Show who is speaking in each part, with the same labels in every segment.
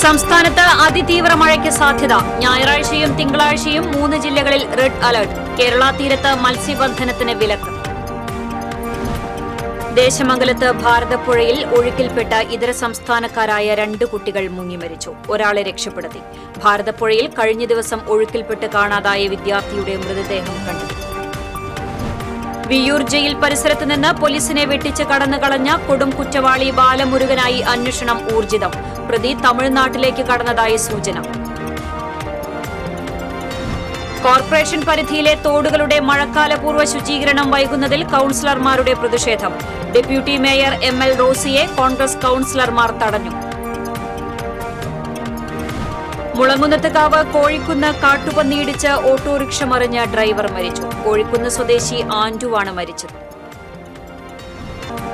Speaker 1: സംസ്ഥാനത്ത് അതിതീവ്ര മഴയ്ക്ക് സാധ്യത. ഞായറാഴ്ചയും തിങ്കളാഴ്ചയും 3 ജില്ലകളിൽ റെഡ് അലർട്ട്. കേരള തീരത്ത് മത്സ്യബന്ധനത്തിന് വിലക്ക്. ദേശമംഗലത്ത് ഭാരതപ്പുഴയിൽ ഒഴുക്കിൽപ്പെട്ട ഇതര സംസ്ഥാനക്കാരായ 2 കുട്ടികൾ മുങ്ങിമരിച്ചു. ഒരാളെ രക്ഷപ്പെടുത്തി. ഭാരതപ്പുഴയിൽ കഴിഞ്ഞ ദിവസം ഒഴുക്കിൽപ്പെട്ട് കാണാതായ വിദ്യാർത്ഥിയുടെ മൃതദേഹം കണ്ടെത്തി. വിയ്യൂർ ജയിൽ പരിസരത്ത് നിന്ന് പോലീസിനെ വെട്ടിച്ച് കടന്നുകളഞ്ഞ കൊടും കുറ്റവാളി ബാലമുരുകനായി അന്വേഷണം ഊർജിതം. പ്രതി തമിഴ്നാട്ടിലേക്ക് കടന്നതായി സൂചന. കോർപ്പറേഷൻ പരിധിയിലെ തോടുകളുടെ മഴക്കാലപൂർവ്വ ശുചീകരണം വൈകുന്നതിൽ കൌൺസിലർമാരുടെ പ്രതിഷേധം. ഡെപ്യൂട്ടി മേയർ ML റോസിയെ കോൺഗ്രസ് കൌൺസിലർമാർ തടഞ്ഞു. മുളങ്കുന്നത്തുകാവ് കോഴിക്കുന്ന് കാട്ടുപന്നിയിടിച്ച് ഓട്ടോറിക്ഷ മറിഞ്ഞ് ഡ്രൈവർ മരിച്ചു. കോഴിക്കുന്ന് സ്വദേശി ആന്റുവാണ് മരിച്ചത്.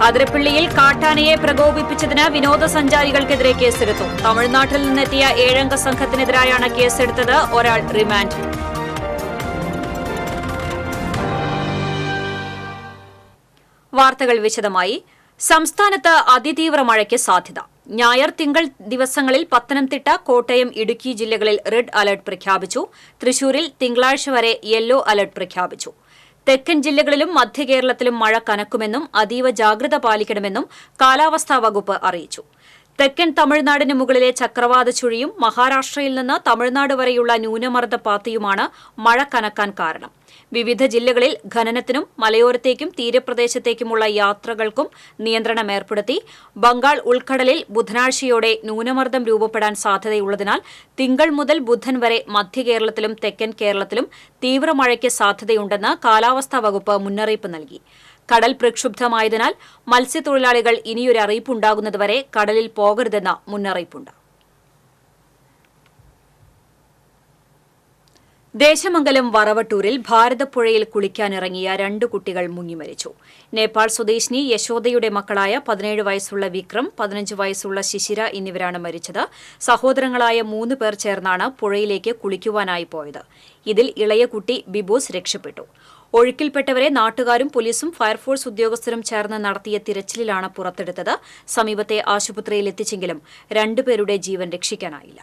Speaker 1: അതിരപ്പള്ളിയിൽ കാട്ടാനയെ പ്രകോപിപ്പിച്ചതിന് വിനോദസഞ്ചാരികൾക്കെതിരെ കേസെടുത്തു. തമിഴ്നാട്ടിൽ നിന്നെത്തിയ 7 അംഗ സംഘത്തിനെതിരായാണ് കേസെടുത്തത്. ഒരാൾ റിമാൻഡിൽ. വാർത്തകൾ വിശദമായി. സംസ്ഥാനത്ത് അതിതീവ്ര മഴയ്ക്ക് സാധ്യത. ഞായർ തിങ്കൾ ദിവസങ്ങളിൽ പത്തനംതിട്ട, കോട്ടയം, ഇടുക്കി ജില്ലകളിൽ റെഡ് അലർട്ട് പ്രഖ്യാപിച്ചു. തൃശൂരിൽ തിങ്കളാഴ്ച വരെ യെല്ലോ അലർട്ട് പ്രഖ്യാപിച്ചു. തെക്കൻ ജില്ലകളിലും മധ്യകേരളത്തിലും മഴ കനക്കുമെന്നും അതീവ ജാഗ്രത പാലിക്കണമെന്നും കാലാവസ്ഥാ വകുപ്പ് അറിയിച്ചു. തെക്കൻ തമിഴ്നാടിന് മുകളിലെ ചക്രവാത ചുഴിയും മഹാരാഷ്ട്രയിൽ നിന്ന് തമിഴ്നാട് വരെയുള്ള ന്യൂനമർദ്ദ പാത്തിയുമാണ് മഴ കനക്കാൻ കാരണം. വിവിധ ജില്ലകളിൽ ഖനനത്തിനും മലയോരത്തേക്കും തീരപ്രദേശത്തേക്കുമുള്ള യാത്രകൾക്കും നിയന്ത്രണം ഏർപ്പെടുത്തി. ബംഗാൾ ഉൾക്കടലിൽ ബുധനാഴ്ചയോടെ ന്യൂനമർദ്ദം രൂപപ്പെടാൻ സാധ്യതയുള്ളതിനാൽ തിങ്കൾ മുതൽ ബുധൻ വരെ മധ്യകേരളത്തിലും തെക്കൻ കേരളത്തിലും തീവ്ര മഴയ്ക്ക് സാധ്യതയുണ്ടെന്ന് കാലാവസ്ഥാ വകുപ്പ് മുന്നറിയിപ്പ് നൽകി. കടൽ പ്രക്ഷുബ്ധമായതിനാൽ മത്സ്യത്തൊഴിലാളികൾ ഇനിയൊരു അറിയിപ്പുണ്ടാകുന്നതുവരെ കടലിൽ പോകരുതെന്ന മുന്നറിയിപ്പുണ്ട്. ദേശമംഗലം വറവട്ടൂരിൽ ഭാരതപ്പുഴയിൽ കുളിക്കാനിറങ്ങിയ 2 കുട്ടികൾ മുങ്ങിമരിച്ചു. നേപ്പാൾ സ്വദേശിനി യശോദയുടെ മക്കളായ 17 വയസ്സുള്ള വിക്രം, 15 വയസ്സുള്ള ശിശിര എന്നിവരാണ് മരിച്ചത്. സഹോദരങ്ങളായ 3 പേർ ചേർന്നാണ് പുഴയിലേക്ക് കുളിക്കുവാനായി പോയത്. ഇതിൽ ഇളയ കുട്ടി ബിബോസ് രക്ഷപ്പെട്ടു. ഒഴുക്കിൽപ്പെട്ടവരെ നാട്ടുകാരും പോലീസും ഫയർഫോഴ്സ് ഉദ്യോഗസ്ഥരും ചേർന്ന് നടത്തിയ തിരച്ചിലിലാണ് പുറത്തെടുത്തത്. സമീപത്തെ ആശുപത്രിയിൽ എത്തിച്ചെങ്കിലും 2 പേരുടെ ജീവൻ രക്ഷിക്കാനായില്ല.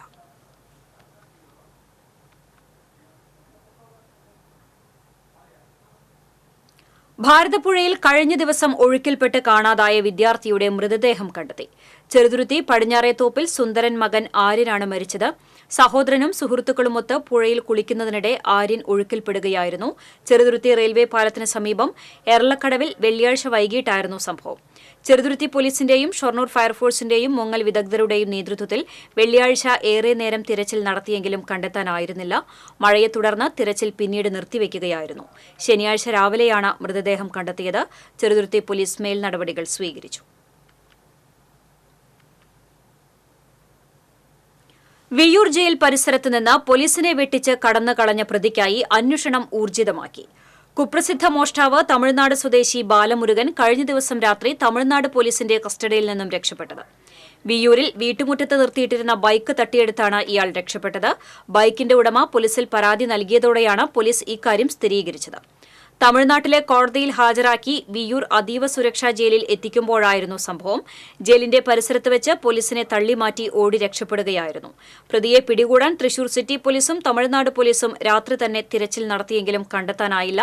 Speaker 1: ഭാരതപ്പുഴയിൽ കഴിഞ്ഞ ദിവസം ഒഴുക്കിൽപ്പെട്ട് കാണാതായ വിദ്യാർത്ഥിയുടെ മൃതദേഹം കണ്ടെത്തി. ചെറുതുരുത്തി പടിഞ്ഞാറേത്തോപ്പിൽ സുന്ദരൻ മകൻ ആര്യനാണ് മരിച്ചത്. സഹോദരനും സുഹൃത്തുക്കളുമൊത്ത് പുഴയിൽ കുളിക്കുന്നതിനിടെ ആര്യൻ ഒഴുക്കിൽപ്പെടുകയായിരുന്നു. ചെറുതുരുത്തി റെയിൽവേ പാലത്തിന് സമീപം എർലക്കടവിൽ വെള്ളിയാഴ്ച വൈകിട്ടായിരുന്നു സംഭവം. ചെറുതുരുത്തി പോലീസിന്റെയും ഷൊർണൂർ ഫയർഫോഴ്സിന്റെയും മുങ്ങൽ വിദഗ്ധരുടെയും നേതൃത്വത്തിൽ വെള്ളിയാഴ്ച ഏറെ നേരം തിരച്ചിൽ നടത്തിയെങ്കിലും കണ്ടെത്താനായിരുന്നില്ല. മഴയെ തുടർന്ന് തിരച്ചിൽ പിന്നീട് നിർത്തിവെക്കുകയായിരുന്നു. ശനിയാഴ്ച രാവിലെയാണ് മൃതദേഹം കണ്ടെത്തിയത്. ചെറുതുരുത്തി പോലീസ് മേൽ നടപടികൾ സ്വീകരിച്ചു. വിയ്യൂർ ജയിൽ പരിസരത്ത് നിന്ന് പോലീസിനെ വെട്ടിച്ച് കടന്നുകളഞ്ഞ പ്രതിക്കായി അന്വേഷണം ഊർജിതമാക്കി. കുപ്രസിദ്ധ മോഷ്ടാവ് തമിഴ്നാട് സ്വദേശി ബാലമുരുകൻ കഴിഞ്ഞ ദിവസം രാത്രി തമിഴ്നാട് പോലീസിന്റെ കസ്റ്റഡിയിൽ നിന്നും രക്ഷപ്പെട്ടത്. വിയ്യൂരിൽ വീട്ടുമുറ്റത്ത് നിർത്തിയിട്ടിരുന്ന ബൈക്ക് തട്ടിയെടുത്താണ് ഇയാൾ രക്ഷപ്പെട്ടത്. ബൈക്കിന്റെ ഉടമ പോലീസിൽ പരാതി നൽകിയതോടെയാണ് പോലീസ് ഇക്കാര്യം സ്ഥിരീകരിച്ചത്. തമിഴ്നാട്ടിലെ കോടതിയിൽ ഹാജരാക്കി വിയ്യൂർ അതീവ സുരക്ഷാ ജയിലിൽ എത്തിക്കുമ്പോഴായിരുന്നു സംഭവം. ജയിലിന്റെ പരിസരത്ത് വെച്ച് പോലീസിനെ തള്ളിമാറ്റി ഓടി രക്ഷപ്പെടുകയായിരുന്നു. പ്രതിയെ പിടികൂടാൻ തൃശൂർ സിറ്റി പോലീസും തമിഴ്നാട് പോലീസും രാത്രി തന്നെ തിരച്ചിൽ നടത്തിയെങ്കിലും കണ്ടെത്താനായില്ല.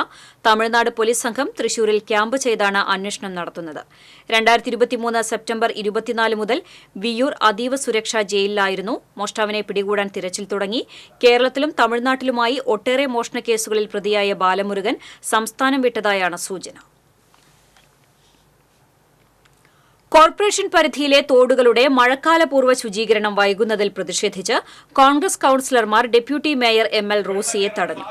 Speaker 1: തമിഴ്നാട് പോലീസ് സംഘം തൃശൂരിൽ ക്യാമ്പ് ചെയ്താണ് അന്വേഷണം നടത്തുന്നത്. 2023 സെപ്റ്റംബർ 24 മുതൽ വിയ്യൂർ അതീവ സുരക്ഷാ ജയിലിലായിരുന്നു. മോഷ്ടാവിനെ പിടികൂടാൻ തിരച്ചിൽ തുടങ്ങി. കേരളത്തിലും തമിഴ്നാട്ടിലുമായി ഒട്ടേറെ മോഷണ കേസുകളിൽ പ്രതിയായ ബാലമുരുകൻ സംസ്ഥാനം വിട്ടതായാണ് സൂചന. കോർപ്പറേഷൻ പരിധിയിലെ തോടുകളുടെ മഴക്കാലപൂർവ്വ ശുചീകരണം വൈകുന്നതിൽ പ്രതിഷേധിച്ച് കോൺഗ്രസ് കൌൺസിലർമാർ ഡെപ്യൂട്ടി മേയർ ML റോസിയെ തടഞ്ഞു.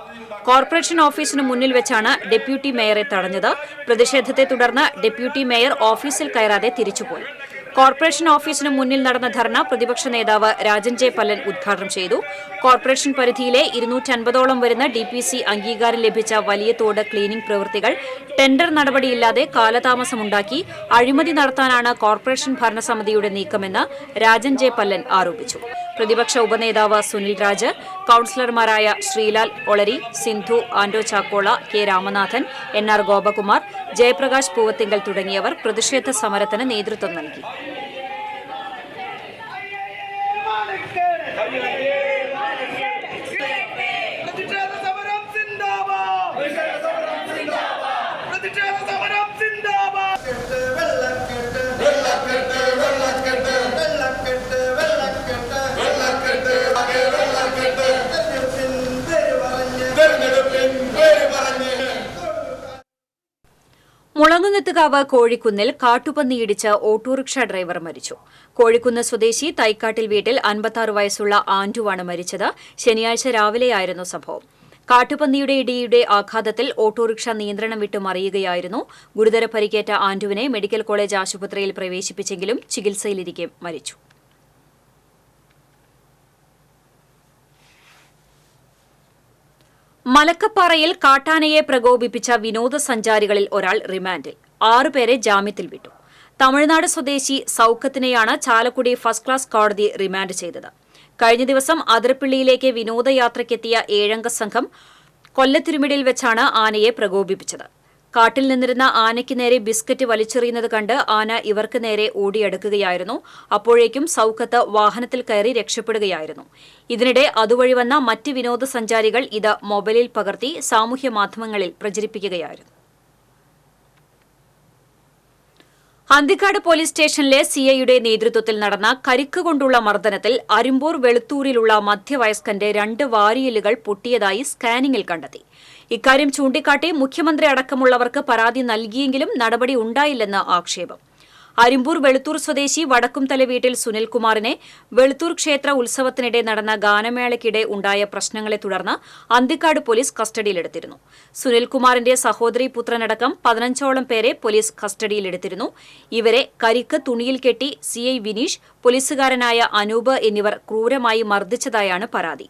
Speaker 1: കോർപ്പറേഷൻ ഓഫീസിന് മുന്നിൽ വെച്ചാണ് ഡെപ്യൂട്ടി മേയറെ തടഞ്ഞത്. പ്രതിഷേധത്തെ തുടർന്ന് ഡെപ്യൂട്ടി മേയർ ഓഫീസിൽ കയറാതെ തിരിച്ചുപോയി. കോർപ്പറേഷൻ ഓഫീസിന് മുന്നിൽ നടന്ന ധർണ പ്രതിപക്ഷ നേതാവ് രാജൻ ജെ പല്ലൻ ഉദ്ഘാടനം ചെയ്തു. കോർപ്പറേഷൻ പരിധിയിലെ 250ഓളം വരുന്ന DPC അംഗീകാരം ലഭിച്ച വലിയ തോട് ക്ലീനിംഗ് പ്രവൃത്തികൾ ടെൻഡർ നടപടിയില്ലാതെ കാലതാമസമുണ്ടാക്കി അഴിമതി നടത്താനാണ് കോർപ്പറേഷൻ ഭരണസമിതിയുടെ നീക്കമെന്ന് രാജൻ ജെ പല്ലൻ ആരോപിച്ചു. പ്രതിപക്ഷ ഉപനേതാവ് സുനിൽ രാജ്, കൌൺസിലർമാരായ ശ്രീലാൽ ഒളരി, സിന്ധു, ആന്റോ ചാക്കോള, കെ രാമനാഥൻ, NR ഗോപകുമാർ, ജയപ്രകാശ് പൂവത്തിങ്കൽ തുടങ്ങിയവർ പ്രതിഷേധ സമരത്തിന് നേതൃത്വം നൽകി. മുളങ്ങുന്നത്തുകാവ് കോഴിക്കുന്നിൽ കാട്ടുപന്നിയിടിച്ച് ഓട്ടോറിക്ഷ ഡ്രൈവർ മരിച്ചു. കോഴിക്കുന്ന് സ്വദേശി തൈക്കാട്ടിൽ വീട്ടിൽ 56 വയസ്സുള്ള ആന്റുവാണ് മരിച്ചത്. ശനിയാഴ്ച രാവിലെയായിരുന്നു സംഭവം. കാട്ടുപന്നിയുടെ ഇടിയുടെ ആഘാതത്തിൽ ഓട്ടോറിക്ഷ നിയന്ത്രണം വിട്ട് മറിയുകയായിരുന്നു. ഗുരുതര പരിക്കേറ്റ ആന്റുവിനെ മെഡിക്കൽ കോളേജ് ആശുപത്രിയിൽ പ്രവേശിപ്പിച്ചെങ്കിലും ചികിത്സയിലിരിക്കെ മരിച്ചു. മലക്കപ്പാറയിൽ കാട്ടാനയെ പ്രകോപിപ്പിച്ച വിനോദസഞ്ചാരികളിൽ ഒരാൾ റിമാൻഡിൽ. 6 പേരെ ജാമ്യത്തിൽ വിട്ടു. തമിഴ്നാട് സ്വദേശി സൌഖത്തിനെയാണ് ചാലക്കുടി ഫസ്റ്റ് ക്ലാസ് കോടതി റിമാൻഡ് ചെയ്തത്. കഴിഞ്ഞ ദിവസം അതിരപ്പിള്ളിയിലേക്ക് വിനോദയാത്രയ്ക്കെത്തിയ 7-അംഗ സംഘം കൊല്ലത്തിരുമിടിയിൽ വെച്ചാണ് ആനയെ പ്രകോപിപ്പിച്ചത്. കാട്ടിൽ നിന്നിരുന്ന ആനയ്ക്ക് നേരെ ബിസ്ക്കറ്റ് വലിച്ചെറിയുന്നത് കണ്ട് ആന ഇവർക്ക് നേരെ ഓടിയടുക്കുകയായിരുന്നു. അപ്പോഴേക്കും സൌഖത്ത് വാഹനത്തിൽ കയറി രക്ഷപ്പെടുകയായിരുന്നു. ഇതിനിടെ അതുവഴി വന്ന മറ്റ് വിനോദസഞ്ചാരികൾ ഇത് മൊബൈലിൽ പകർത്തി സാമൂഹ്യമാധ്യമങ്ങളിൽ പ്രചരിപ്പിക്കുകയായിരുന്നു. അന്തിക്കാട് പോലീസ് സ്റ്റേഷനിലെ സിഐയുടെ നേതൃത്വത്തിൽ നടന്ന കരിക്ക് കൊണ്ടുള്ള മർദ്ദനത്തിൽ അരിമ്പൂർ വെളുത്തൂരിലുള്ള മധ്യവയസ്കന്റെ 2 വാരിയെല്ലുകൾ പൊട്ടിയതായി സ്കാനിംഗിൽ കണ്ടെത്തി. ഇക്കാര്യം ചൂണ്ടിക്കാട്ടി മുഖ്യമന്ത്രി അടക്കമുള്ളവർക്ക് പരാതി നൽകിയെങ്കിലും നടപടി ഉണ്ടായില്ലെന്ന് ആക്ഷേപം. അരിമ്പൂർ വെളുത്തൂർ സ്വദേശി വടക്കുംതല വീട്ടിൽ സുനിൽകുമാറിനെ വെളുത്തൂർ ക്ഷേത്ര ഉത്സവത്തിനിടെ നടന്ന ഗാനമേളയ്ക്കിടെ ഉണ്ടായ പ്രശ്നങ്ങളെ തുടർന്ന് അന്തിക്കാട് പോലീസ് കസ്റ്റഡിയിലെടുത്തിരുന്നു. സുനിൽകുമാറിന്റെ സഹോദരി പുത്രനടക്കം 15ഓളം പേരെ പോലീസ് കസ്റ്റഡിയിലെടുത്തിരുന്നു. ഇവരെ കരിക്ക് തുണിയിൽ കെട്ടി സിഐ വിനീഷ്, പോലീസുകാരനായ അനൂപ് എന്നിവർ ക്രൂരമായി മർദ്ദിച്ചതായാണ് പരാതി.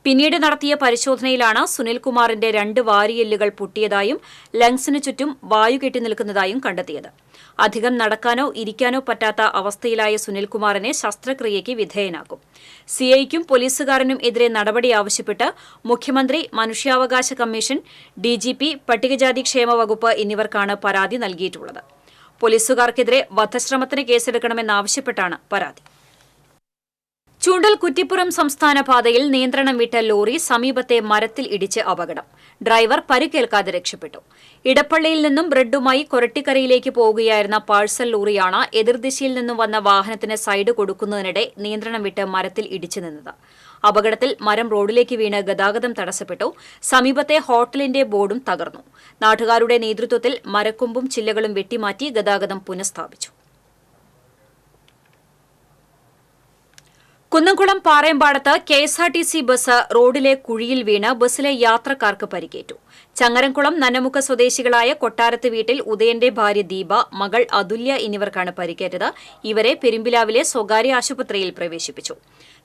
Speaker 1: പിന്നീട് നടത്തിയ പരിശോധനയിലാണ് സുനിൽകുമാറിന്റെ 2 വാരിയെല്ലുകൾ പൊട്ടിയതായും ലങ്സിനു ചുറ്റും വായു കെട്ടിനിൽക്കുന്നതായും കണ്ടെത്തിയത്. അധികം നടക്കാനോ ഇരിക്കാനോ പറ്റാത്ത അവസ്ഥയിലായ സുനിൽകുമാറിനെ ശസ്ത്രക്രിയയ്ക്ക് വിധേയനാക്കും. സിഐക്കും പോലീസുകാരനും എതിരെ നടപടി ആവശ്യപ്പെട്ട് മുഖ്യമന്ത്രി, മനുഷ്യാവകാശ കമ്മീഷൻ, ഡിജിപി, പട്ടികജാതി ക്ഷേമ വകുപ്പ് എന്നിവർക്കാണ് പരാതി നൽകിയിട്ടുള്ളത്. പോലീസുകാർക്കെതിരെ വധശ്രമത്തിന് കേസെടുക്കണമെന്നാവശ്യപ്പെട്ടാണ് പരാതി. ചൂണ്ടൽ കുറ്റിപ്പുറം സംസ്ഥാന പാതയിൽ നിയന്ത്രണം വിട്ട ലോറി സമീപത്തെ മരത്തിൽ ഇടിച്ച് അപകടം. ഡ്രൈവർ പരിക്കേൽക്കാതെ രക്ഷപ്പെട്ടു. ഇടപ്പള്ളിയിൽ നിന്നും ബ്രെഡുമായി കൊരട്ടിക്കരയിലേക്ക് പോകുകയായിരുന്ന പാഴ്സൽ ലോറിയാണ് എതിർദിശയിൽ നിന്നും വന്ന വാഹനത്തിന് സൈഡ് കൊടുക്കുന്നതിനിടെ നിയന്ത്രണം വിട്ട് മരത്തിൽ ഇടിച്ചു നിന്നത്. അപകടത്തിൽ മരം റോഡിലേക്ക് വീണ് ഗതാഗതം തടസ്സപ്പെട്ടു. സമീപത്തെ ഹോട്ടലിന്റെ ബോർഡും തകർന്നു. നാട്ടുകാരുടെ നേതൃത്വത്തിൽ മരക്കൊമ്പും ചില്ലകളും വെട്ടിമാറ്റി ഗതാഗതം പുനഃസ്ഥാപിച്ചു. കുന്നംകുളം പാറയമ്പാടത്ത് കെഎസ്ആർടിസി ബസ് റോഡിലെ കുഴിയിൽ വീണ് ബസ്സിലെ യാത്രക്കാർക്ക് പരിക്കേറ്റു. ചങ്ങരംകുളം നന്നമുക്ക് സ്വദേശികളായ കൊട്ടാരത്ത് വീട്ടിൽ ഉദയന്റെ ഭാര്യ ദീപ, മകൾ അതുല്യ എന്നിവർക്കാണ് പരിക്കേറ്റത്. ഇവരെ പെരുമ്പിലാവിലെ സ്വകാര്യ ആശുപത്രിയിൽ പ്രവേശിപ്പിച്ചു.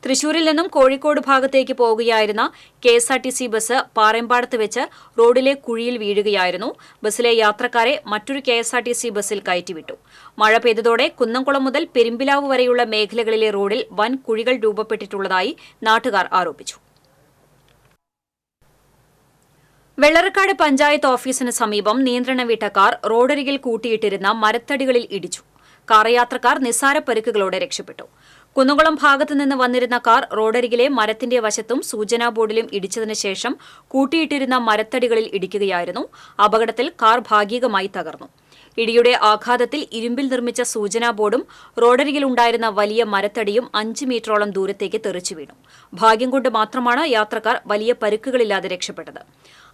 Speaker 1: തൃശൂരിൽ നിന്നും കോഴിക്കോട് ഭാഗത്തേക്ക് പോകുകയായിരുന്ന കെഎസ്ആർടിസി ബസ് പാറയമ്പാടത്ത് വെച്ച് റോഡിലെ കുഴിയിൽ വീഴുകയായിരുന്നു. ബസ്സിലെ യാത്രക്കാരെ മറ്റൊരു കെഎസ്ആർടിസി ബസ്സിൽ കയറ്റിവിട്ടു. മഴ പെയ്തതോടെ കുന്നംകുളം മുതൽ പെരുമ്പിലാവ് വരെയുള്ള മേഖലകളിലെ റോഡിൽ വൻ കുഴികൾ രൂപപ്പെട്ടിട്ടുള്ളതായി നാട്ടുകാർ ആരോപിച്ചു. വെള്ളറക്കാട് പഞ്ചായത്ത് ഓഫീസിന് സമീപം നിയന്ത്രണം വിട്ട കാർ റോഡരികിൽ കൂട്ടിയിട്ടിരുന്ന മരത്തടികളിൽ ഇടിച്ചു. കാർ യാത്രക്കാർ നിസ്സാര പരിക്കുകളോടെ രക്ഷപ്പെട്ടു. കുന്നംകുളം ഭാഗത്തു നിന്ന് വന്നിരുന്ന കാർ റോഡരികിലെ മരത്തിന്റെ വശത്തും സൂചനാ ബോർഡിലും ഇടിച്ചതിനു ശേഷം കൂട്ടിയിട്ടിരുന്ന മരത്തടികളിൽ ഇടിക്കുകയായിരുന്നു. അപകടത്തിൽ കാർ ഭാഗികമായി തകർന്നു. ഇടിയുടെ ആഘാതത്തിൽ ഇരുമ്പിൽ നിർമ്മിച്ച സൂചനാ ബോർഡും റോഡരികിലുണ്ടായിരുന്ന വലിയ മരത്തടിയും 5 മീറ്ററോളം ദൂരത്തേക്ക് തെറിച്ചു വീണു. ഭാഗ്യം കൊണ്ട് മാത്രമാണ് യാത്രക്കാർ വലിയ പരിക്കുകളില്ലാതെ രക്ഷപ്പെട്ടത്.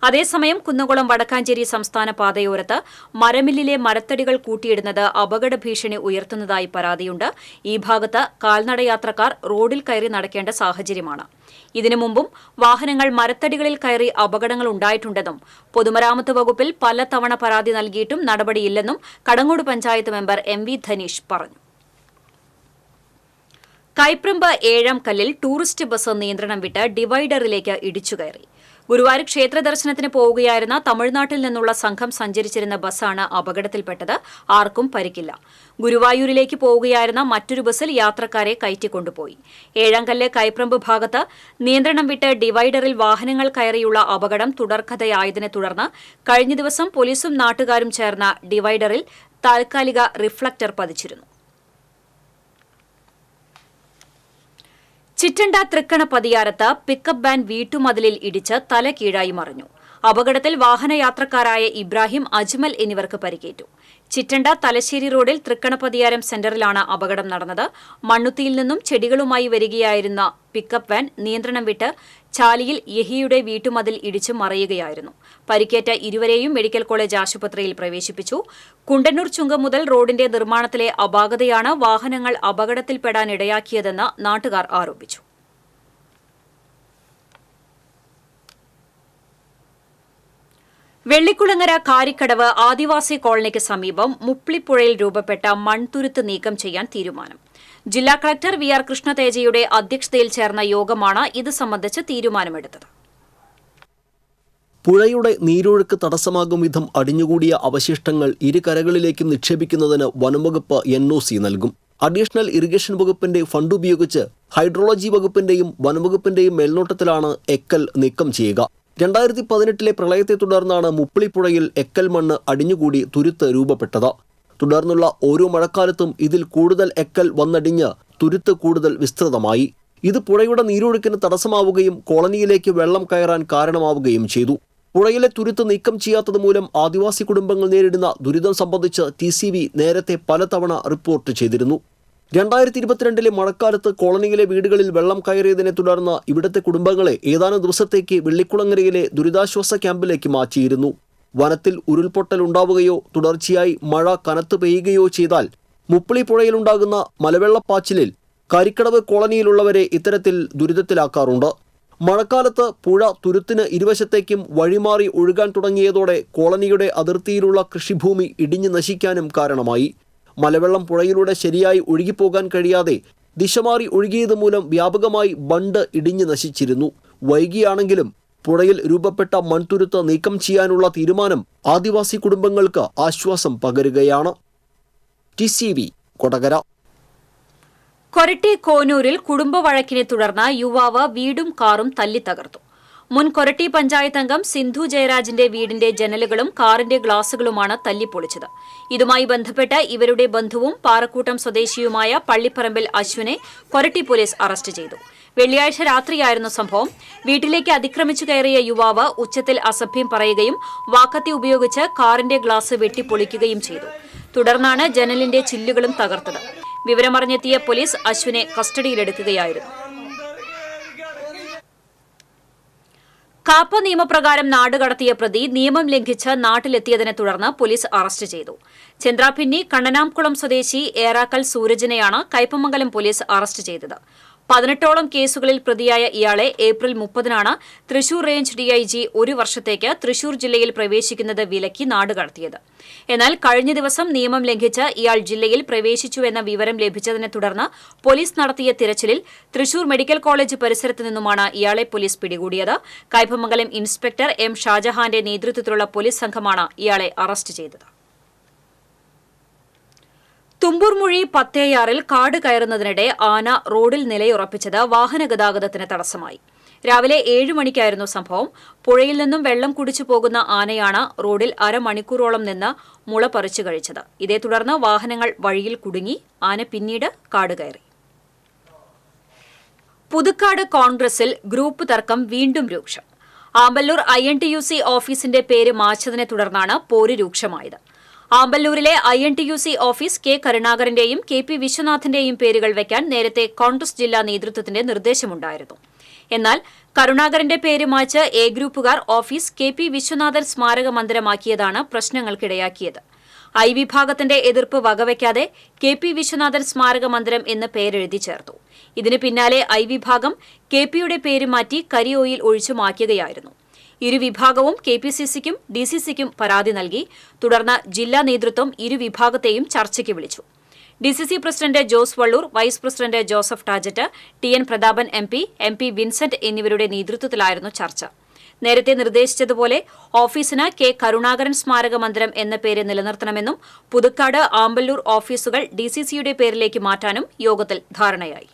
Speaker 1: അതേസമയം കുന്നംകുളം വടക്കാഞ്ചേരി സംസ്ഥാന പാതയോരത്ത് മരമില്ലിലെ മരത്തടികൾ കൂട്ടിയിടുന്നത് അപകട ഭീഷണി ഉയർത്തുന്നതായി പരാതിയുണ്ട്. ഈ ഭാഗത്ത് കാൽനടയാത്രക്കാർ റോഡിൽ കയറി നടക്കേണ്ട സാഹചര്യമാണ്. ഇതിനു മുമ്പും വാഹനങ്ങൾ മരത്തടികളിൽ കയറി അപകടങ്ങൾ ഉണ്ടായിട്ടുണ്ടെന്നും പൊതുമരാമത്ത് വകുപ്പിൽ പലതവണ പരാതി നൽകിയിട്ടും നടപടിയില്ലെന്നും കടങ്ങോട് പഞ്ചായത്ത് മെമ്പർ MV ധനീഷ് പറഞ്ഞു. കൈപ്രമ്പ് 7-ാം കല്ലിൽ ടൂറിസ്റ്റ് ബസ് നിയന്ത്രണം വിട്ട് ഡിവൈഡറിലേക്ക് ഇടിച്ചുകയറി. ഗുരുവായൂർ ക്ഷേത്ര ദർശനത്തിന് പോവുകയായിരുന്ന തമിഴ്നാട്ടിൽ നിന്നുള്ള സംഘം സഞ്ചരിച്ചിരുന്ന ബസ്സാണ് അപകടത്തിൽപ്പെട്ടത്. ആർക്കും പരിക്കില്ല. ഗുരുവായൂരിലേക്ക് പോവുകയായിരുന്ന മറ്റൊരു ബസ്സിൽ യാത്രക്കാരെ കയറ്റിക്കൊണ്ടുപോയി. 7-ാം കല്ല് കൈപ്രമ്പ് ഭാഗത്ത് നിയന്ത്രണം വിട്ട് ഡിവൈഡറിൽ വാഹനങ്ങൾ കയറിയുള്ള അപകടം തുടർക്കഥയായതിനെ തുടർന്ന് കഴിഞ്ഞ ദിവസം പോലീസും നാട്ടുകാരും ചേർന്ന ഡിവൈഡറിൽ താൽക്കാലിക റിഫ്ലക്ടർ പതിച്ചിരുന്നു. ചിറ്റണ്ട തൃക്കണ പതിയാരത്ത് പിക്കപ്പ് വാൻ വീട്ടുമതിലിൽ ഇടിച്ച് തല കീഴായി മറിഞ്ഞു. അപകടത്തിൽ വാഹനയാത്രക്കാരായ ഇബ്രാഹിം, അജ്മൽ എന്നിവർക്ക് പരിക്കേറ്റു. ചിറ്റണ്ട തലശ്ശേരി റോഡിൽ തൃക്കണപതിയാരം സെന്ററിലാണ് അപകടം നടന്നത്. മണ്ണുത്തിയിൽ നിന്നും ചെടികളുമായി വരികയായിരുന്ന പിക്കപ്പ് വാൻ നിയന്ത്രണം വിട്ട് ചാലിയിൽ യഹിയുടെ വീട്ടുമതിൽ ഇടിച്ചു മറിയുകയായിരുന്നു. പരിക്കേറ്റ ഇരുവരെയും മെഡിക്കൽ കോളേജ് ആശുപത്രിയിൽ പ്രവേശിപ്പിച്ചു. കുണ്ടന്നൂർ ചുങ്കം മുതൽ റോഡിന്റെ നിർമ്മാണത്തിലെ അപാകതയാണ് വാഹനങ്ങൾ അപകടത്തിൽപ്പെടാനിടയാക്കിയതെന്ന് നാട്ടുകാർ ആരോപിച്ചു. വെള്ളിക്കുളങ്ങര കാരിക്കടവ് ആദിവാസി കോളനിക്ക് സമീപം മുപ്ലിപ്പുഴയിൽ രൂപപ്പെട്ട മൺതുരുത്ത് നീക്കം ചെയ്യാൻ തീരുമാനം. ജില്ലാ കളക്ടർ വി.ആർ. കൃഷ്ണതേജയുടെ അധ്യക്ഷതയിൽ ചേർന്ന യോഗമാണ് ഇത് സംബന്ധിച്ച് തീരുമാനമെടുത്തത്.
Speaker 2: പുഴയുടെ നീരൊഴുക്ക് തടസ്സമാകും വിധം അടിഞ്ഞുകൂടിയ അവശിഷ്ടങ്ങൾ ഇരുകരകളിലേക്കും നിക്ഷേപിക്കുന്നതിന് വനംവകുപ്പ് NOC നൽകും. അഡീഷണൽ ഇറിഗേഷൻ വകുപ്പിന്റെ ഫണ്ട് ഉപയോഗിച്ച് ഹൈഡ്രോളജി വകുപ്പിന്റെയും വനംവകുപ്പിന്റെയും മേൽനോട്ടത്തിലാണ് എക്കൽ നീക്കം ചെയ്യുക. 2018 പ്രളയത്തെ തുടർന്നാണ് മുപ്പിളിപ്പുഴയിൽ എക്കൽ മണ്ണ് അടിഞ്ഞുകൂടി തുരുത്ത് രൂപപ്പെട്ടത്. തുടർന്നുള്ള ഓരോ മഴക്കാലത്തും ഇതിൽ കൂടുതൽ എക്കൽ വന്നടിഞ്ഞ് തുരുത്ത് കൂടുതൽ വിസ്തൃതമായി. ഇത് പുഴയുടെ നീരൊഴുക്കിന് തടസ്സമാവുകയും കോളനിയിലേക്ക് വെള്ളം കയറാൻ കാരണമാവുകയും ചെയ്തു. പുഴയിലെ തുരുത്ത് നീക്കം ചെയ്യാത്തത് മൂലം ആദിവാസി കുടുംബങ്ങൾ നേരിടുന്ന ദുരിതം സംബന്ധിച്ച് TCV നേരത്തെ പലതവണ റിപ്പോർട്ട് ചെയ്തിരുന്നു. 2022 മഴക്കാലത്ത് കോളനിയിലെ വീടുകളിൽ വെള്ളം കയറിയതിനെ തുടർന്ന് ഇവിടുത്തെ കുടുംബങ്ങളെ ഏതാനും ദിവസത്തേക്ക് വെള്ളിക്കുളങ്ങരയിലെ ദുരിതാശ്വാസ ക്യാമ്പിലേക്ക് മാറ്റിയിരുന്നു. വനത്തിൽ ഉരുൾപൊട്ടൽ ഉണ്ടാവുകയോ തുടർച്ചയായി മഴ കനത്തു പെയ്യുകയോ ചെയ്താൽ മുപ്പിളിപ്പുഴയിലുണ്ടാകുന്ന മലവെള്ളപ്പാച്ചിലിൽ കരിക്കടവ് കോളനിയിലുള്ളവരെ ഇത്തരത്തിൽ ദുരിതത്തിലാക്കാറുണ്ട്. മഴക്കാലത്ത് പുഴ തുരുത്തിന് ഇരുവശത്തേക്കും വഴിമാറി ഒഴുകാൻ തുടങ്ങിയതോടെ കോളനിയുടെ അതിർത്തിയിലുള്ള കൃഷിഭൂമി ഇടിഞ്ഞു നശിക്കാനും കാരണമായി. മലവെള്ളം പുഴയിലൂടെ ശരിയായി ഒഴുകിപ്പോകാൻ കഴിയാതെ ദിശമാറി ഒഴുകിയത് മൂലം വ്യാപകമായി ബണ്ട് ഇടിഞ്ഞു നശിച്ചിരുന്നു. വൈകിയാണെങ്കിലും പുഴയിൽ രൂപപ്പെട്ട മൺതുരുത്ത് നീക്കം ചെയ്യാനുള്ള തീരുമാനം ആദിവാസി കുടുംബങ്ങൾക്ക് ആശ്വാസം പകരുകയാണ്. TCV കൊടകര.
Speaker 1: കൊരട്ടി കോനൂരിൽ കുടുംബ വഴക്കിനെ തുടർന്ന് യുവാവ് വീടും കാറും തല്ലിത്തകർത്തു. മുൻ കൊരട്ടി പഞ്ചായത്ത് അംഗം സിന്ധു ജയരാജിന്റെ വീടിന്റെ ജനലുകളും കാറിന്റെ ഗ്ലാസുകളുമാണ് തല്ലിപ്പൊളിച്ചത്. ഇതുമായി ബന്ധപ്പെട്ട് ഇവരുടെ ബന്ധുവും പാറക്കൂട്ടം സ്വദേശിയുമായ പള്ളിപ്പറമ്പിൽ അശ്വിനെ കൊരട്ടി പോലീസ് അറസ്റ്റ് ചെയ്തു. വെള്ളിയാഴ്ച രാത്രിയായിരുന്നു സംഭവം. വീട്ടിലേക്ക് അതിക്രമിച്ചു കയറിയ യുവാവ് ഉച്ചത്തിൽ അസഭ്യം പറയുകയും വാക്കത്തി ഉപയോഗിച്ച് കാറിന്റെ ഗ്ലാസ് വെട്ടിപ്പൊളിക്കുകയും ചെയ്തു. തുടർന്നാണ് ജനലിന്റെ ചില്ലുകളും തകർത്തത്. വിവരമറിഞ്ഞെത്തിയ പോലീസ് അശ്വിനെ കസ്റ്റഡിയിലെടുക്കുകയായിരുന്നു. കാപ്പ നിയമപ്രകാരം നാടുകടത്തിയ പ്രതി നിയമം ലംഘിച്ച് നാട്ടിലെത്തിയതിനെ തുടർന്ന് പോലീസ് അറസ്റ്റ് ചെയ്തു. ചന്ദ്രാപിന്നി കണ്ണനാംകുളം സ്വദേശി ഏറാക്കൽ സൂരജിനെയാണ് കയ്പമംഗലം പോലീസ് അറസ്റ്റ് ചെയ്തത്. 18ഓളം കേസുകളിൽ പ്രതിയായ ഇയാളെ ഏപ്രിൽ 30-നാണ് തൃശൂർ റേഞ്ച് DIG 1 വർഷത്തേക്ക് തൃശൂർ ജില്ലയിൽ പ്രവേശിക്കുന്നത് വിലക്കി നാടുകടത്തിയത്. എന്നാൽ കഴിഞ്ഞ ദിവസം നിയമം ലംഘിച്ച് ഇയാൾ ജില്ലയിൽ പ്രവേശിച്ചുവെന്ന വിവരം ലഭിച്ചതിനെ തുടർന്ന് പോലീസ് നടത്തിയ തിരച്ചിലിൽ തൃശൂർ മെഡിക്കൽ കോളേജ് പരിസരത്ത് നിന്നുമാണ് ഇയാളെ പോലീസ് പിടികൂടിയത്. Kaipamangalam inspector M. ഷാജഹാന്റെ നേതൃത്വത്തിലുള്ള പോലീസ് സംഘമാണ് ഇയാളെ അറസ്റ്റ് ചെയ്തത്. തുമ്പൂർമുഴി പത്തേയാറിൽ കാട് കയറുന്നതിനിടെ ആന റോഡിൽ നിലയുറപ്പിച്ചത് വാഹനഗതാഗതത്തിന് തടസ്സമായി. രാവിലെ 7 മണിക്കായിരുന്നു സംഭവം. പുഴയിൽ നിന്നും വെള്ളം കുടിച്ചു പോകുന്ന ആനയാണ് റോഡിൽ അരമണിക്കൂറോളം നിന്ന് മുള പറിച്ചു കഴിച്ചത്. ഇതേ തുടർന്ന് വാഹനങ്ങൾ വഴിയിൽ കുടുങ്ങി. ആന പിന്നീട് കാട് കയറി. പുതുക്കാട് കോൺഗ്രസിൽ ഗ്രൂപ്പ് തർക്കം വീണ്ടും രൂക്ഷം. ആമ്പല്ലൂർ INTUC ഓഫീസിന്റെ പേര് മാച്ചതിനെ തുടർന്നാണ് പോര് രൂക്ഷമായത്. ആമ്പല്ലൂരിലെ INTUC ഓഫീസ് K. കരുണാകരന്റെയും KP. വിശ്വനാഥന്റെയും പേരുകൾ വയ്ക്കാൻ നേരത്തെ കോൺഗ്രസ് ജില്ലാ നേതൃത്വത്തിന്റെ നിർദ്ദേശമുണ്ടായിരുന്നു. എന്നാൽ കരുണാകരന്റെ പേര് മാച്ച് A ഗ്രൂപ്പുകാർ ഓഫീസ് KP. വിശ്വനാഥൻ സ്മാരക മന്ദിരമാക്കിയതാണ് പ്രശ്നങ്ങൾക്കിടയാക്കിയത്. I വിഭാഗത്തിന്റെ എതിർപ്പ് വകവയ്ക്കാതെ KP. വിശ്വനാഥൻ സ്മാരക മന്ദിരം എന്ന് പേരെഴുതി ചേർത്തു. ഇതിന് പിന്നാലെ I വിഭാഗം KPയുടെ പേര് മാറ്റി കരി ഓയിൽ ഒഴിച്ചു മാറ്റുകയായിരുന്നു. ഇരുവിഭാഗവും KPCCക്കും DCCക്കും പരാതി നൽകി. തുടർന്ന് ജില്ലാ നേതൃത്വം ഇരുവിഭാഗത്തെയും ചർച്ചയ്ക്ക് വിളിച്ചു. DCC president Jose Valloor, vice president Joseph Tajet, TN Prathapan MP Vincent എന്നിവരുടെ നേതൃത്വത്തിലായിരുന്നു ചർച്ച. നേരത്തെ നിർദ്ദേശിച്ചതുപോലെ ഓഫീസിന് K. കരുണാകരൻ സ്മാരക മന്ദിരം എന്ന പേര് നിലനിർത്തണമെന്നും പുതുക്കാട്, ആമ്പല്ലൂർ ഓഫീസുകൾ DCCയുടെ പേരിലേക്ക് മാറ്റാനും യോഗത്തിൽ ധാരണയായി.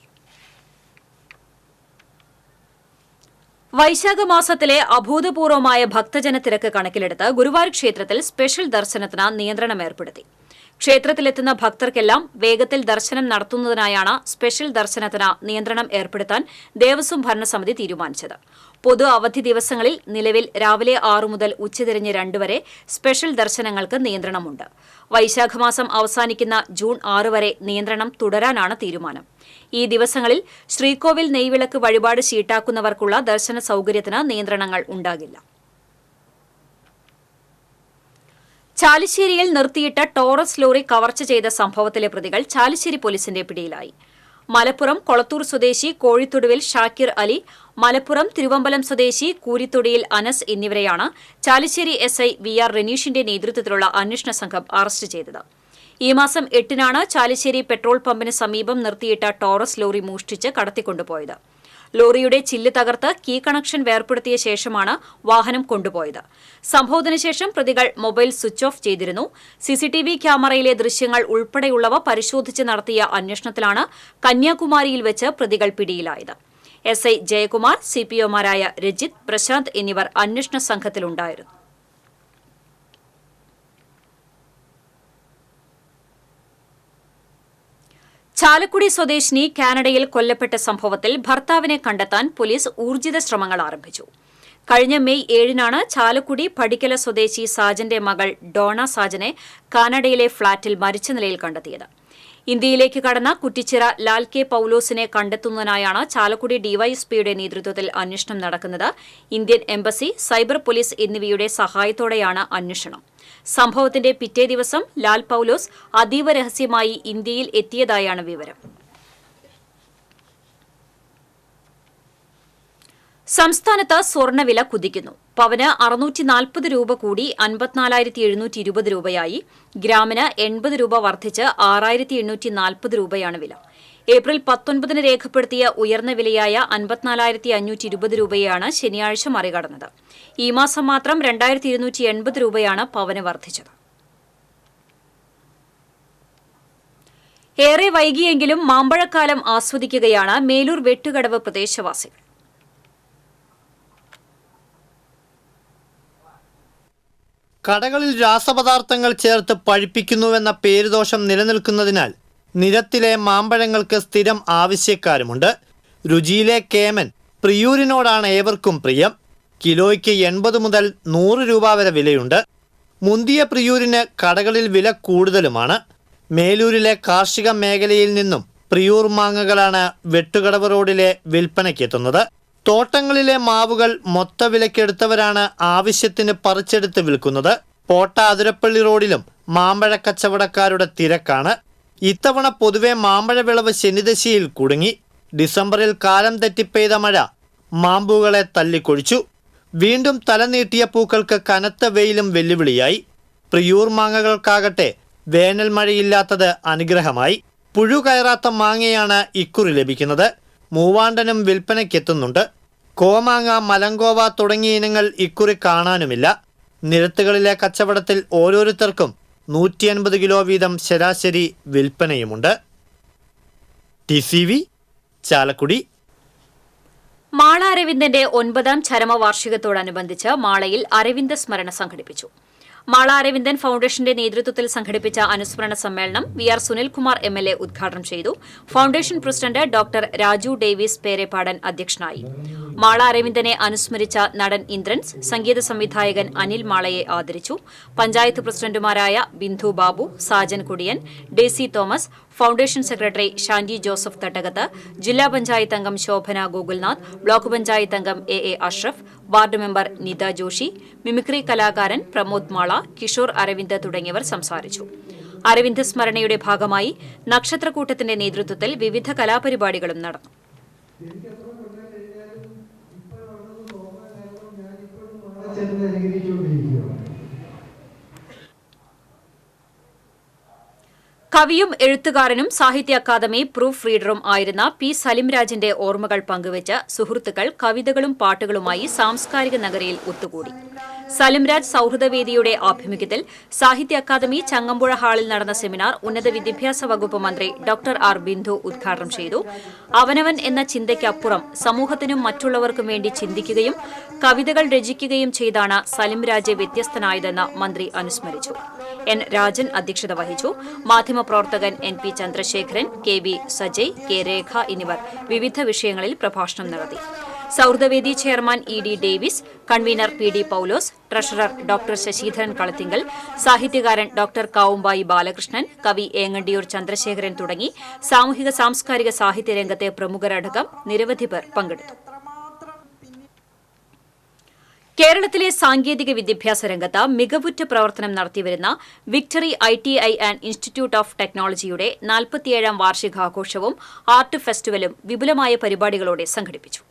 Speaker 1: വൈശാഖ മാസത്തിലെ അഭൂതപൂർവമായ ഭക്തജന തിരക്ക് കണക്കിലെടുത്ത് ഗുരുവായൂർ ക്ഷേത്രത്തിൽ സ്പെഷ്യൽ ദർശനത്തിന് നിയന്ത്രണം ഏർപ്പെടുത്തി. ക്ഷേത്രത്തിലെത്തുന്ന ഭക്തർക്കെല്ലാം വേഗത്തിൽ ദർശനം നടത്തുന്നതിനായാണ് സ്പെഷ്യൽ ദർശനത്തിന് നിയന്ത്രണം ഏർപ്പെടുത്താൻ ദേവസ്വം ഭരണസമിതി തീരുമാനിച്ചത്. പൊതു അവധി ദിവസങ്ങളിൽ നിലവിൽ രാവിലെ 6 മുതൽ ഉച്ചതിരിഞ്ഞ് 2 വരെ സ്പെഷ്യൽ ദർശനങ്ങൾക്ക് നിയന്ത്രണമുണ്ട്. വൈശാഖമാസം അവസാനിക്കുന്ന ജൂൺ 6 വരെ നിയന്ത്രണം തുടരാനാണ് തീരുമാനം. ഈ ദിവസങ്ങളിൽ ശ്രീകോവിൽ നെയ്വിളക്ക് വഴിപാട് ഷീട്ടാക്കുന്നവർക്കുള്ള ദർശന സൌകര്യത്തിന് നിയന്ത്രണങ്ങൾ ഉണ്ടാകില്ല. ചാലിശ്ശേരിയിൽ നിർത്തിയിട്ട ടോറസ് ലോറി കവർച്ച ചെയ്ത സംഭവത്തിലെ പ്രതികൾ ചാലിശ്ശേരി പോലീസിന്റെ പിടിയിലായി. മലപ്പുറം കൊളത്തൂർ സ്വദേശി കോഴിത്തൊടുവിൽ ഷാക്കിർ അലി, മലപ്പുറം തിരുവമ്പലം സ്വദേശി കൂരിത്തൊടിയിൽ അനസ് എന്നിവരെയാണ് ചാലിശ്ശേരി SI VR റെനീഷിന്റെ നേതൃത്വത്തിലുള്ള അന്വേഷണ സംഘം അറസ്റ്റ് ചെയ്തത്. ഈ മാസം 8-നാണ് ചാലിശ്ശേരി പെട്രോൾ പമ്പിന് സമീപം നിർത്തിയിട്ട ടോറസ് ലോറി മോഷ്ടിച്ച് കടത്തിക്കൊണ്ടുപോയത്. ലോറിയുടെ ചില്ല് തകർത്ത് കീ കണക്ഷൻ വേർപ്പെടുത്തിയ ശേഷമാണ് വാഹനം കൊണ്ടുപോയത്. സംഭവത്തിന് ശേഷം പ്രതികൾ മൊബൈൽ സ്വിച്ച് ഓഫ് ചെയ്തിരുന്നു. CCTV ക്യാമറയിലെ ദൃശ്യങ്ങൾ ഉൾപ്പെടെയുള്ളവ പരിശോധിച്ച് നടത്തിയ അന്വേഷണത്തിലാണ് കന്യാകുമാരിയിൽ വെച്ച് പ്രതികൾ പിടിയിലായത്. SI ജയകുമാർ, CPOമാരായ രജിത്, പ്രശാന്ത് എന്നിവർ അന്വേഷണ സംഘത്തിലുണ്ടായിരുന്നു. ചാലക്കുടി സ്വദേശിനി കാനഡയിൽ കൊല്ലപ്പെട്ട സംഭവത്തിൽ ഭർത്താവിനെ കണ്ടെത്താൻ പോലീസ് ഊർജിത ശ്രമങ്ങൾ ആരംഭിച്ചു. കഴിഞ്ഞ മെയ് 7-നാണ് ചാലക്കുടി പടിക്കല സ്വദേശി സാജന്റെ മകൾ ഡോണ സാജനെ കാനഡയിലെ ഫ്ളാറ്റിൽ മരിച്ച നിലയിൽ കണ്ടെത്തിയത്. ഇന്ത്യയിലേക്ക് കടന്ന കുറ്റിച്ചിറ ലാൽ കെ പൌലോസിനെ കണ്ടെത്തുന്നതിനായാണ് ചാലക്കുടി ഡിവൈഎസ്പിയുടെ നേതൃത്വത്തിൽ അന്വേഷണം നടക്കുന്നത്. ഇന്ത്യൻ എംബസി, സൈബർ പോലീസ് എന്നിവയുടെ സഹായത്തോടെയാണ് അന്വേഷണം. സംഭവത്തിന്റെ പിറ്റേ ദിവസം ലാൽ പൌലോസ് അതീവ രഹസ്യമായി ഇന്ത്യയിൽ എത്തിയതായാണ് വിവരം. സംസ്ഥാനത്ത് സ്വർണ്ണവില കുതിക്കുന്നു. പവന് 640 രൂപ കൂടി 54,720 രൂപയായി. ഗ്രാമിന് 80 രൂപ വർദ്ധിച്ച് 6,840 രൂപയാണ് വില. ഏപ്രിൽ 19-ന് രേഖപ്പെടുത്തിയ ഉയർന്ന വിലയായ 54,520 രൂപയാണ് ശനിയാഴ്ച മറികടന്നത്. ഈ മാസം മാത്രം 2,280 രൂപയാണ് പവന് വർദ്ധിച്ചത്. ഏറെ വൈകിയെങ്കിലും മാമ്പഴക്കാലം ആസ്വദിക്കുകയാണ് മേലൂർ വെട്ടുകടവ് പ്രദേശവാസികൾ.
Speaker 3: കടകളിൽ രാസപദാർത്ഥങ്ങൾ ചേർത്ത് പഴുപ്പിക്കുന്നുവെന്ന പേരുദോഷം നിലനിൽക്കുന്നതിനാൽ നിരത്തിലെ മാമ്പഴങ്ങൾക്ക് സ്ഥിരം ആവശ്യക്കാരുമുണ്ട്. രുചിയിലെ കേമൻ പ്രിയൂരിനോടാണ് ഏവർക്കും പ്രിയം. കിലോയ്ക്ക് 80 മുതൽ 100 രൂപ വരെ വിലയുണ്ട്. മുന്തിയ പ്രിയൂരിന് കടകളിൽ വില കൂടുതലുമാണ്. മേലൂരിലെ കാർഷിക മേഖലയിൽ നിന്നും പ്രിയൂർ മാങ്ങകളാണ് വെട്ടുകടവ് റോഡിലെ വിൽപ്പനയ്ക്കെത്തുന്നത്. തോട്ടങ്ങളിലെ മാവുകൾ മൊത്തവിലക്കെടുത്തവരാണ് ആവശ്യത്തിന് പറിച്ചെടുത്ത് വിൽക്കുന്നത്. പോട്ട അതിരപ്പള്ളി റോഡിലും മാമ്പഴ കച്ചവടക്കാരുടെ തിരക്കാണ്. ഇത്തവണ പൊതുവെ മാമ്പഴ വിളവ് ശനിദശയിൽ കുടുങ്ങി. ഡിസംബറിൽ കാലം തെറ്റിപ്പെയ്ത മഴ മാമ്പൂകളെ തല്ലിക്കൊഴിച്ചു. വീണ്ടും തലനീട്ടിയ പൂക്കൾക്ക് കനത്ത വെയിലും വെല്ലുവിളിയായി. പ്രിയൂർ മാങ്ങകൾക്കാകട്ടെ വേനൽ മഴയില്ലാത്തത് അനുഗ്രഹമായി. പുഴു കയറാത്ത മാങ്ങയാണ് ഇക്കുറി ലഭിക്കുന്നത്. മൂവാണ്ടനും വിൽപ്പനയ്ക്കെത്തുന്നുണ്ട്. കോമാങ്ങ, മലങ്കോവ തുടങ്ങിയ ഇനങ്ങൾ ഇക്കുറി കാണാനുമില്ല. നിരത്തുകളിലെ കച്ചവടത്തിൽ ഓരോരുത്തർക്കും 150 കിലോ വീതം ശരാശരി വിൽപ്പനയുമുണ്ട്. TCV ചാലക്കുടി.
Speaker 1: മാള അരവിന്ദന്റെ 9ാം ചരമവാർഷികത്തോടനുബന്ധിച്ച് മാളയിൽ അരവിന്ദ സ്മരണ സംഘടിപ്പിച്ചു. മാള അരവിന്ദൻ ഫൌണ്ടേഷന്റെ നേതൃത്വത്തിൽ സംഘടിപ്പിച്ച അനുസ്മരണ സമ്മേളനം VR സുനിൽകുമാർ MLA ഉദ്ഘാടനം ചെയ്തു. Foundation president doctor Raju Davis Pereppadan അധ്യക്ഷനായി. മാള അരവിന്ദനെ അനുസ്മരിച്ച നടൻ ഇന്ദ്രൻസ്, സംഗീത സംവിധായകൻ അനിൽ മാളയെ ആദരിച്ചു. പഞ്ചായത്ത് പ്രസിഡന്റുമാരായ ബിന്ദു ബാബു, സാജൻ കുടിയൻ, ഡേസി തോമസ്, ഫൌണ്ടേഷൻ സെക്രട്ടറി ഷാൻജി ജോസഫ് തട്ടകത്ത്, ജില്ലാ പഞ്ചായത്ത് അംഗം ശോഭന ഗോകുൽനാഥ്, ബ്ലോക്ക് പഞ്ചായത്ത് അംഗം AA Ashraf, ward member Nitha Joshi, mimicry കലാകാരൻ പ്രമോദ് മാള, കിഷോർ അരവിന്ദ് തുടങ്ങിയവർ സംസാരിച്ചു. അരവിന്ദ് സ്മരണയുടെ ഭാഗമായി നക്ഷത്രക്കൂട്ടത്തിന്റെ നേതൃത്വത്തിൽ വിവിധ കലാപരിപാടികളും നടന്നു. കവിയും എഴുത്തുകാരനും സാഹിത്യ അക്കാദമി പ്രൂഫ് റീഡറും ആയിരുന്ന P. സലിംരാജിന്റെ ഓർമ്മകൾ പങ്കുവച്ച് സുഹൃത്തുക്കൾ കവിതകളും പാട്ടുകളുമായി സാംസ്കാരിക നഗരിയിൽ ഒത്തുകൂടി. സലിംരാജ് സൌഹൃദവേദിയുടെ ആഭിമുഖ്യത്തിൽ സാഹിത്യ അക്കാദമി ചങ്ങമ്പുഴ ഹാളിൽ നടന്ന സെമിനാർ ഉന്നത വിദ്യാഭ്യാസ വകുപ്പ് മന്ത്രി ഡോക്ടർ R. ബിന്ദു ഉദ്ഘാടനം ചെയ്തു. അവനവൻ എന്ന ചിന്തയ്ക്കപ്പുറം സമൂഹത്തിനും മറ്റുള്ളവർക്കും വേണ്ടി ചിന്തിക്കുകയും കവിതകൾ രചിക്കുകയും ചെയ്താണ് സലിംരാജ് വ്യത്യസ്തനായതെന്ന് മന്ത്രി അനുസ്മരിച്ചു. എൻ രാജൻ അധ്യക്ഷത വഹിച്ചു. മാധ്യമപ്രവർത്തകൻ NP Chandrasekharan, KB Sajay, K രേഖ എന്നിവർ വിവിധ വിഷയങ്ങളിൽ പ്രഭാഷണം നടത്തി. സൗഹൃദവേദി chairman ED Davis, convener PD Paulose, treasurer doctor Sasidharan Kalathinkal, സാഹിത്യകാരൻ ഡോക്ടർ കാവുമ്പായി ബാലകൃഷ്ണൻ, കവി ഏങ്ങണ്ടിയൂർ ചന്ദ്രശേഖരൻ തുടങ്ങി സാമൂഹിക സാംസ്കാരിക സാഹിത്യരംഗത്തെ പ്രമുഖരടക്കം നിരവധി പേർ പങ്കെടുത്തു. കേരളത്തിലെ സാങ്കേതിക വിദ്യാഭ്യാസ രംഗത്ത് മികവുറ്റ പ്രവർത്തനം നടത്തിവരുന്ന victory ITI and institute of ടെക്നോളജിയുടെ 47ാം വാർഷികാഘോഷവും ആർട്ട് ഫെസ്റ്റിവലും വിപുലമായ പരിപാടികളോടെ സംഘടിപ്പിച്ചു.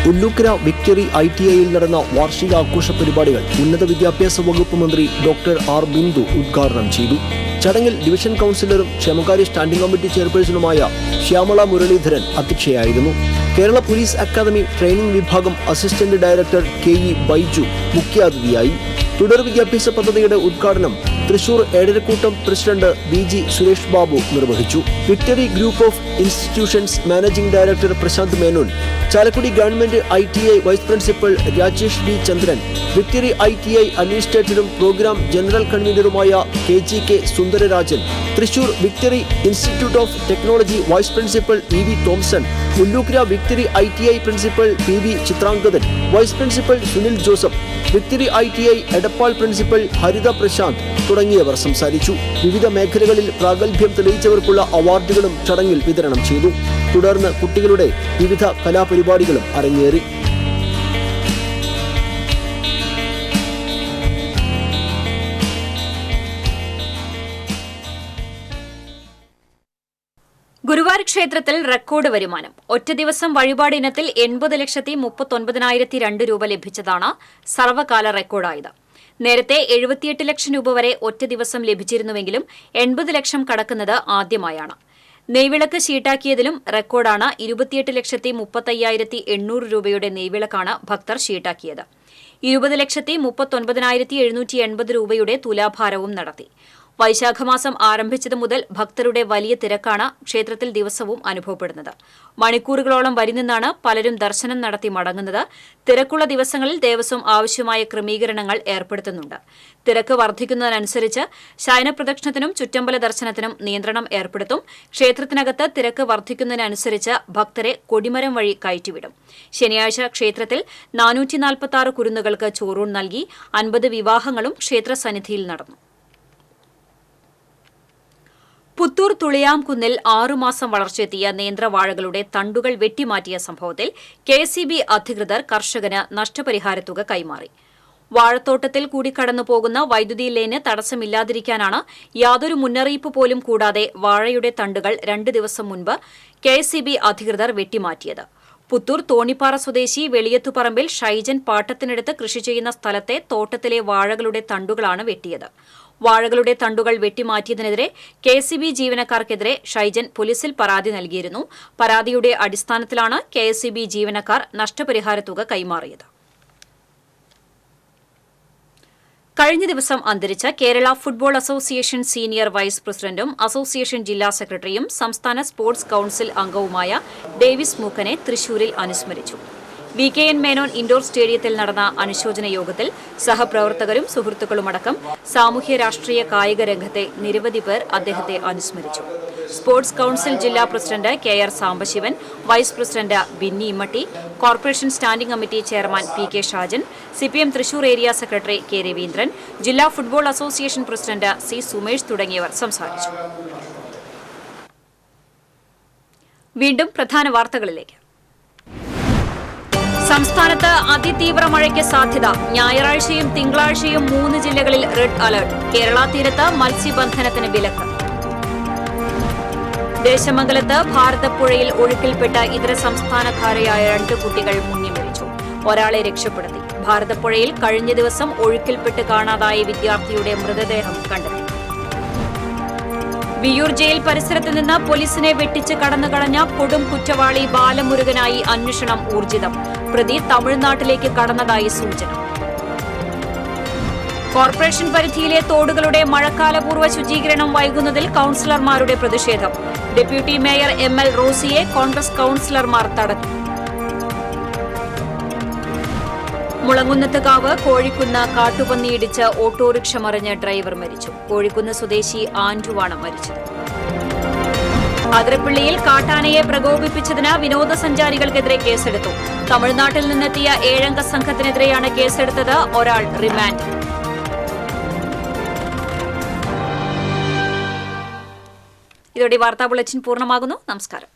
Speaker 2: ഉല്ലൂക്കര വിക്ടറി ITIയിൽ നടന്ന വാർഷികാഘോഷ പരിപാടികൾ ഉന്നത വിദ്യാഭ്യാസ വകുപ്പ് മന്ത്രി ഡോക്ടർ R ബിന്ദു ഉദ്ഘാടനം ചെയ്തു. ചടങ്ങിൽ ഡിവിഷൻ കൌൺസിലറും ക്ഷേമകാര്യ സ്റ്റാൻഡിംഗ് കമ്മിറ്റി ചെയർപേഴ്സണുമായ ശ്യാമള മുരളീധരൻ അധ്യക്ഷയായിരുന്നു. കേരള പോലീസ് അക്കാദമി ട്രെയിനിംഗ് വിഭാഗം അസിസ്റ്റന്റ് ഡയറക്ടർ KE ബൈജു മുഖ്യാതിഥിയായി. തുടർ വിദ്യാഭ്യാസ പദ്ധതിയുടെ ഉദ്ഘാടനം തൃശൂർ ഏഴരക്കൂട്ടം പ്രസിഡന്റ് BG സുരേഷ് ബാബു നിർവഹിച്ചു. Victory group of institutions managing director Prashanth Menon, Chalakudy government ITI vice principal Rajesh D Chandran, victory ITI അഡ്മിനിസ്ട്രേറ്ററും പ്രോഗ്രാം ജനറൽ കൺവീനറുമായ KGK Sundararajan, Thrissur victory institute of technology vice principal EV Thomson, Ullookkara victory ITI principal PV Chitrangadan, vice principal Sunil Joseph, victory ITI Edappal principal Haritha Prashanth തുടങ്ങിയവർ സംസാരിച്ചു. വിവിധ മേഖലകളിൽ പ്രാഗൽഭ്യം തെളിയിച്ചവർക്കുള്ള അവാർഡുകളും ചടങ്ങിൽ വിതരണം ചെയ്തു. തുടർന്ന് കുട്ടികളുടെ വിവിധ കലാപരിപാടികളും അരങ്ങേറി.
Speaker 1: ഗുരുവായൂർ ക്ഷേത്രത്തിൽ റെക്കോർഡ് വരുമാനം. ഒറ്റ ദിവസം വഴിപാട് ഇനത്തിൽ 80,39,002 രൂപ ലഭിച്ചതാണ് സർവകാല റെക്കോർഡായത്. നേരത്തെ 78 ലക്ഷം രൂപ വരെ ഒറ്റ ദിവസം ലഭിച്ചിരുന്നുവെങ്കിലും 80 ലക്ഷം കടക്കുന്നത് ആദ്യമായാണ്. നെയ്വിളക്ക് ഷീട്ടാക്കിയതിലും റെക്കോർഡാണ്. 28,35,800 രൂപയുടെ നെയ്വിളക്കാണ് ഭക്തർ ഷീട്ടാക്കിയത്. 20,39,780 രൂപയുടെ തുലാഭാരവും നടത്തി. വൈശാഖമാസം ആരംഭിച്ചതു മുതൽ ഭക്തരുടെ വലിയ തിരക്കാണ് ക്ഷേത്രത്തിൽ ദിവസവും അനുഭവപ്പെടുന്നത്. മണിക്കൂറുകളോളം വരി നിന്നാണ് പലരും ദർശനം നടത്തി മടങ്ങുന്നത്. തിരക്കുള്ള ദിവസങ്ങളിൽ ദേവസ്വം ആവശ്യമായ ക്രമീകരണങ്ങൾ ഏർപ്പെടുത്തുന്നുണ്ട്. തിരക്ക് വർദ്ധിക്കുന്നതിനനുസരിച്ച് ശയനപ്രദക്ഷിണത്തിനും ചുറ്റമ്പല ദർശനത്തിനും നിയന്ത്രണം ഏർപ്പെടുത്തും. ക്ഷേത്രത്തിനകത്ത് തിരക്ക് വർദ്ധിക്കുന്നതിനനുസരിച്ച് ഭക്തരെ കൊടിമരം വഴി കയറ്റിവിടും. ശനിയാഴ്ച ക്ഷേത്രത്തിൽ 446 കുരുന്നുകൾക്ക് ചോറൂൺ നൽകി. 50 വിവാഹങ്ങളും ക്ഷേത്രസന്നിധിയിൽ നടന്നു. പുത്തൂർ തുളിയാംകുന്നിൽ 6 മാസം വളർച്ചയെത്തിയ നേന്ത്രവാഴകളുടെ തണ്ടുകൾ വെട്ടിമാറ്റിയ സംഭവത്തിൽ KCB അധികൃതർ കർഷകന് നഷ്ടപരിഹാരത്തുക കൈമാറി. വാഴത്തോട്ടത്തിൽ കൂടി കടന്നുപോകുന്ന വൈദ്യുതി ലൈന് തടസ്സമില്ലാതിരിക്കാനാണ് യാതൊരു മുന്നറിയിപ്പ് പോലും കൂടാതെ വാഴയുടെ തണ്ടുകൾ 2 ദിവസം മുൻപ് KCB അധികൃതർ വെട്ടിമാറ്റിയത്. പുത്തൂർ തോണിപ്പാറ സ്വദേശി വെളിയത്തുപറമ്പിൽ ഷൈജൻ പാട്ടത്തിനടുത്ത് കൃഷി ചെയ്യുന്ന സ്ഥലത്തെ തോട്ടത്തിലെ വാഴകളുടെ തണ്ടുകളാണ് വെട്ടിയത്. വാഴകളുടെ തണ്ടുകൾ വെട്ടിമാറ്റിയതിനെതിരെ KCB ജീവനക്കാർക്കെതിരെ ഷൈജൻ പോലീസിൽ പരാതി നൽകിയിരുന്നു. പരാതിയുടെ അടിസ്ഥാനത്തിലാണ് KCB ജീവനക്കാർ നഷ്ടപരിഹാരത്തുക കൈമാറിയത്. കഴിഞ്ഞ ദിവസം അന്തരിച്ച Kerala football association senior vice പ്രസിഡന്റും അസോസിയേഷൻ ജില്ലാ സെക്രട്ടറിയും സംസ്ഥാന സ്പോർട്സ് കൌൺസിൽ അംഗവുമായ ഡേവിസ് മൂക്കനെ തൃശൂരിൽ അനുസ്മരിച്ചു. VKN മേനോൻ ഇൻഡോർ സ്റ്റേഡിയത്തിൽ നടന്ന അനുശോചന യോഗത്തിൽ സഹപ്രവർത്തകരും സുഹൃത്തുക്കളുമടക്കം സാമൂഹ്യ രാഷ്ട്രീയ കായിക രംഗത്തെ നിരവധി പേർ അദ്ദേഹത്തെ അനുസ്മരിച്ചു. സ്പോർട്സ് കൌൺസിൽ ജില്ലാ president KR Sambasivan, vice president Binny Immatty, corporation standing committee chairman PK Shajan, CPM Thrissur area secretary K Raveendran, ജില്ലാ football association president C Sumesh തുടങ്ങിയവർ സംസാരിച്ചു. വീണ്ടും പ്രധാന വാർത്തകളിലേക്ക്. സംസ്ഥാനത്ത് അതിതീവ്ര മഴയ്ക്ക് സാധ്യത. ഞായറാഴ്ചയും തിങ്കളാഴ്ചയും 3 ജില്ലകളിൽ റെഡ് അലർട്ട്. കേരള തീരത്ത് മത്സ്യബന്ധനത്തിന് വിലക്ക്. ദേശമംഗലത്ത് ഭാരതപ്പുഴയിൽ ഒഴുക്കിൽപ്പെട്ട ഇതര സംസ്ഥാനക്കാരായ 2 കുട്ടികൾ മുങ്ങി മരിച്ചു. ഒരാളെ രക്ഷപ്പെടുത്തി. ഭാരതപ്പുഴയിൽ കഴിഞ്ഞ ദിവസം ഒഴുക്കിൽപ്പെട്ട് കാണാതായ വിദ്യാർത്ഥിയുടെ മൃതദേഹം കണ്ടെത്തി. വിയ്യൂർ ജയിൽ പരിസരത്ത് നിന്ന് പോലീസിനെ വെട്ടിച്ച് കടന്നുകളഞ്ഞ കൊടും കുറ്റവാളി ബാലമുരുകനായി അന്വേഷണം ഊർജിതം. പ്രതി തമിഴ്നാട്ടിലേക്ക് കടന്നതായി സൂചന. കോർപ്പറേഷൻ പരിധിയിലെ തോടുകളുടെ മഴക്കാലപൂർവ്വ ശുചീകരണം വൈകുന്നതിൽ കൌൺസിലർമാരുടെ പ്രതിഷേധം. ഡെപ്യൂട്ടി മേയർ ML റോസിയെ കോൺഗ്രസ് കൌൺസിലർമാർ തടഞ്ഞു. മുളങ്കുന്നത്തുകാവ് കോഴിക്കുന്ന് കാട്ടുപന്നിയിടിച്ച് ഓട്ടോറിക്ഷ മറിഞ്ഞ് ഡ്രൈവർ മരിച്ചു. കോഴിക്കുന്ന് സ്വദേശി ആൻഡ്രുവാണ് മരിച്ചത്. അതിരപ്പള്ളിയിൽ കാട്ടാനയെ പ്രകോപിപ്പിച്ചതിന് വിനോദസഞ്ചാരികൾക്കെതിരെ കേസെടുത്തു. തമിഴ്നാട്ടിൽ നിന്നെത്തിയ 7 അംഗ സംഘത്തിനെതിരെയാണ് കേസെടുത്തത്. ഒരാൾ റിമാൻഡ്. ഇതോടെ വാർത്താ ബുള്ളറ്റിൻ പൂർണ്ണമാകുന്നു. നമസ്കാരം.